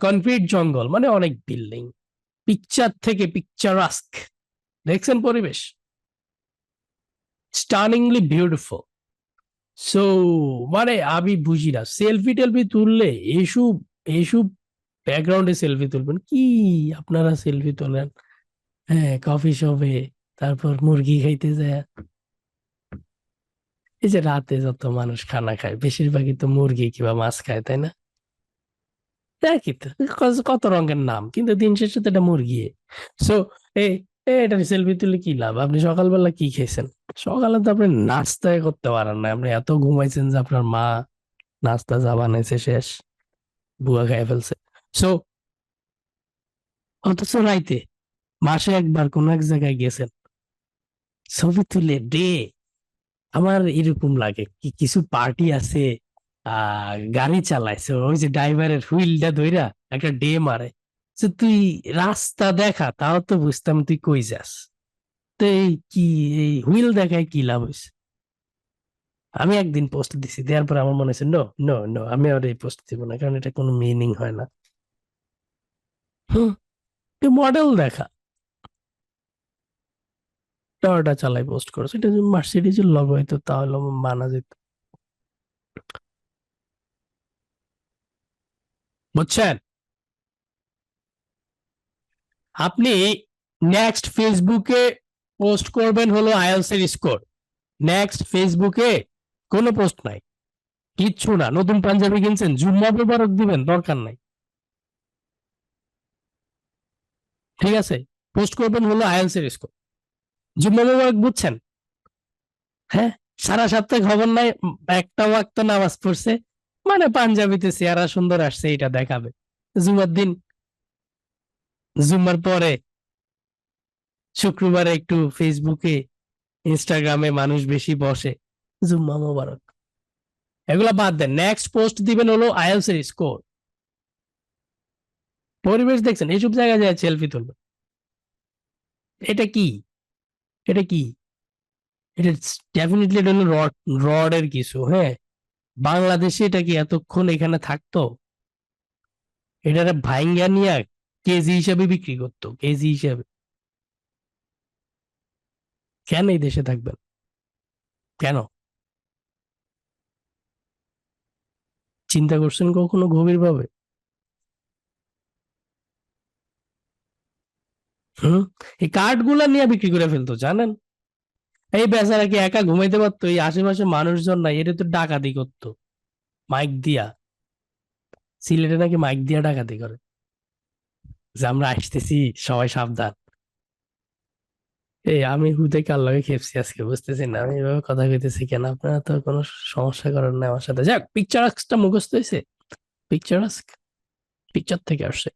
Concrete জঙ্গল মানে অনেক বিল্ডিং, পিকচার থেকে পিকচারাস্ক। দেখছেন পরিবেশ, স্টানিংলি বিউটিফুল। সো মানে আমি বুঝি না, সেলফি টেলফি তুললে এইসব এইসব ব্যাকগ্রাউন্ডে সেলফি তুলবেন কি? আপনারা সেলফি তোলেন হ্যাঁ কফি শপে, তারপর মুরগি খাইতে যায়। এই যে রাতে যত মানুষ খানা খায় বেশিরভাগই তো মুরগি কিংবা মাছ খায়, তাই না? দেখি তো কত রঙের নাম, কিন্তু দিন শেষে তো এটা মুরগি। সো এই এটা সেলফি তুলে কি লাভ? আপনি সকালবেলা কি খেয়েছেন? সকালে তো আপনি নাস্তায় করতে পারেন না, আপনি এত ঘুমাইছেন যে আপনার মা নাস্তা যা বানাইছে শেষ, বুয়া খাই ফেলছে। সো অথচ রাইতে মাসে একবার কোন এক জায়গায় গেছেন, ছবি তুলে ডে। আমার এরকম লাগে কি কিছু পার্টি আছে গাড়ি চালাইছে, ওই যে ড্রাইভারের হুইলটা ধইরা একটা ডে মারে যে তুই রাস্তা দেখা, তাও তো বুঝতাম তুই কই যাস। তো এই কি, এই হুইল দেখায় কি লাভ হয়েছে? আমি একদিন পোস্ট দিছি, দেওয়ার পর আমার মনে হচ্ছে নো নো নো, আমি আর এই পোস্ট দিব না, কারণ এটা কোনো মিনিং হয় না। হুম, মডেল দেখা টয়োটা চালাই পোস্ট করছে, এটা যদি মার্সিডিজের লোগো হইতো তাহলে মানা যেত, বুঝছেন? আপনি নেক্সট ফেসবুকে পোস্ট করবেন হলো আইএলটিএস এর স্কোর, নেক্সট ফেসবুকে কোনো পোস্ট নাই, কিচ্ছু না। নতুন পাঞ্জাবি কিনছেন, জুম্মা মোবারক দিবেন, দরকার নাই, ঠিক আছে? পোস্ট করবেন হলো আইএলটিএস এর স্কোর, জুম্মা মোবারক, বুঝছেন? হ্যাঁ, সারা সপ্তাহে খবর নাই, একটা ওয়াক্ত নামাজ পড়ছে, মানে পাঞ্জাবিতে চেহারা সুন্দর আসছে এটা দেখাবে। জুমার দিন, জুম্মার পরে শুক্রবারে একটু ফেসবুকে ইনস্টাগ্রামে মানুষ বেশি বসে, জুম্মা মোবারক। এগুলা বাদ দেন, নেক্সট পোস্ট দিবেন হলো আইএলটিএস এর স্কোর। পরিবেশ দেখছেন, এইসব জায়গায় যায় সেলফি তুলবে, এটা কি? এটা কি? এটা ডেফিনেটলি এটা হলো রডের কিছু, হ্যাঁ। বাংলাদেশে এটা কি এতক্ষণ এখানে থাকতো? এটা ভাইঙ্গা নিয়ে কেজি হিসাবে বিক্রি করতো, কেজি হিসাবে। কেন এই দেশে থাকবেন? কেন? চিন্তা করছেন কখনো গভীর ভাবে? হুম, এই কার্ড গুলা নিয়ে বিক্রি করে ফেলতো, জানেন? এই বেচারা কি একা ঘুমাইতে পারতো? এই আশেপাশে মানুষজন নাই, এটা তো ডাকাতি করতো মাইক দিয়া। সিলেটে নাকি মাইক দিয়া ডাকাতি করে যে আমরা আসতেছি, সবাই সাবধান। এই আমি হুদে কার লগে খেপছি আজকে, বুঝতেছি না আমি এভাবে কথা কইতেছি কেন। আপনারা তো কোনো সমস্যা করেন না আমার সাথে। যাক, পিকচার আস্কটা মুখস্থ হয়েছে, পিকচার আস্ক পিকচার থেকে আসছে।